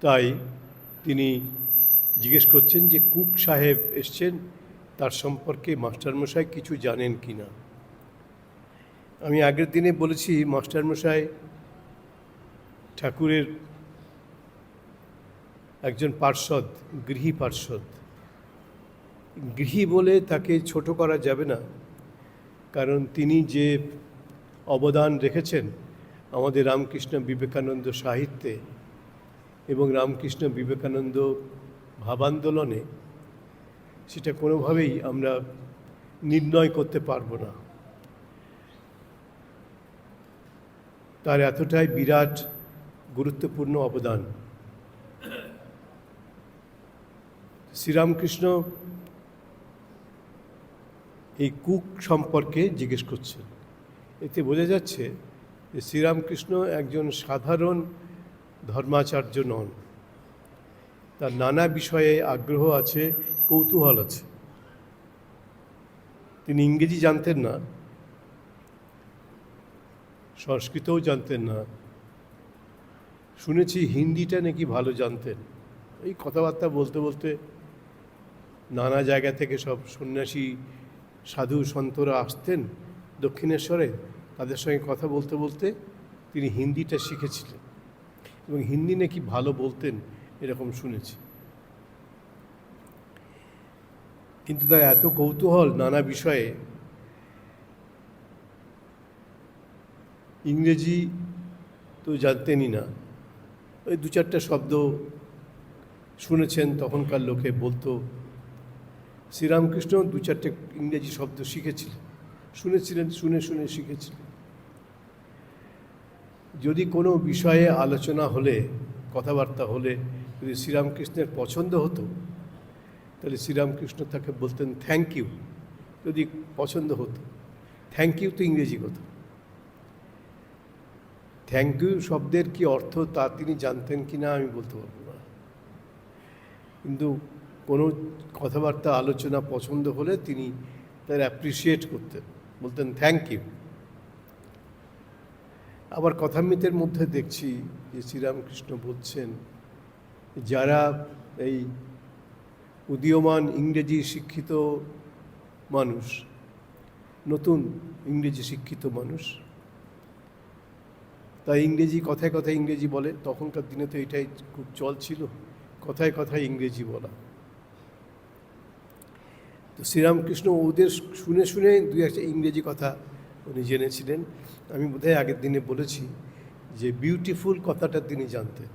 তাই তিনি জিজ্ঞেস করছেন যে কুক সাহেব এসছেন, তার সম্পর্কে মাস্টারমশাই কিছু জানেন কি না। আমি আগের দিনে বলেছি মাস্টারমশাই ঠাকুরের একজন পার্ষদ, গৃহী পার্ষদ। গৃহী বলে তাকে ছোট করা যাবে না, কারণ তিনি যে অবদান রেখেছেন আমাদের রামকৃষ্ণ বিবেকানন্দ সাহিত্যে এবং রামকৃষ্ণ বিবেকানন্দ ভাবান্দোলনে, সেটা কোনোভাবেই আমরা নির্ণয় করতে পারবো না। তার এতটাই বিরাট গুরুত্বপূর্ণ অবদান। শ্রীরামকৃষ্ণ এই কুক সম্পর্কে জিজ্ঞেস করছেন। এতে বোঝা যাচ্ছে যে শ্রীরামকৃষ্ণ একজন সাধারণ ধর্মাচার্য নন, তার নানা বিষয়ে আগ্রহ আছে, কৌতূহল আছে। তিনি ইংরেজি জানতেন না, সংস্কৃতও জানতেন না, শুনেছি হিন্দিটা নাকি ভালো জানতেন। এই কথাবার্তা বলতে বলতে নানা জায়গা থেকে সব সন্ন্যাসী সাধু সন্তরা আসতেন দক্ষিণেশ্বরে, তাদের সঙ্গে কথা বলতে বলতে তিনি হিন্দিটা শিখেছিলেন এবং হিন্দি নাকি ভালো বলতেন এরকম শুনেছি। কিন্তু তার এত কৌতূহল নানা বিষয়ে, ইংরেজি তো জানতেনই না, ওই দু চারটা শব্দ শুনেছেন তখনকার লোকে বলতো। শ্রীরামকৃষ্ণ দু চারটে ইংরেজি শব্দ শিখেছিলেন, শুনেছিলেন, শুনে শুনে শিখেছিলেন। যদি কোনো বিষয়ে আলোচনা হলে, কথাবার্তা হলে যদি শ্রীরামকৃষ্ণের পছন্দ হতো, তাহলে শ্রীরামকৃষ্ণ তাকে বলতেন থ্যাংক ইউ। যদি পছন্দ হতো, থ্যাংক ইউ তো ইংরেজি কথা। থ্যাংক ইউ শব্দের কি অর্থ তা তিনি জানতেন কি না আমি বলতে পারবো না, কিন্তু কোনো কথাবার্তা আলোচনা পছন্দ হলে তিনি তার অ্যাপ্রিসিয়েট করতেন, বলতেন থ্যাংক ইউ। আবার কথামৃতের মধ্যে দেখছি যে শ্রীরামকৃষ্ণ বলছেন যারা এই উদীয়মান ইংরেজি শিক্ষিত মানুষ, নতুন ইংরেজি শিক্ষিত মানুষ, তাই ইংরেজি কথায় কথায় ইংরেজি বলে। তখনকার দিনে তো এটাই খুব চল ছিল, কথায় কথায় ইংরেজি বলা। তো শ্রীরামকৃষ্ণ ওদের শুনে শুনে দুই একটা ইংরেজি কথা উনি জেনেছিলেন। আমি বোধহয় আগের দিনে বলেছি যে বিউটিফুল কথাটা তিনি জানতেন।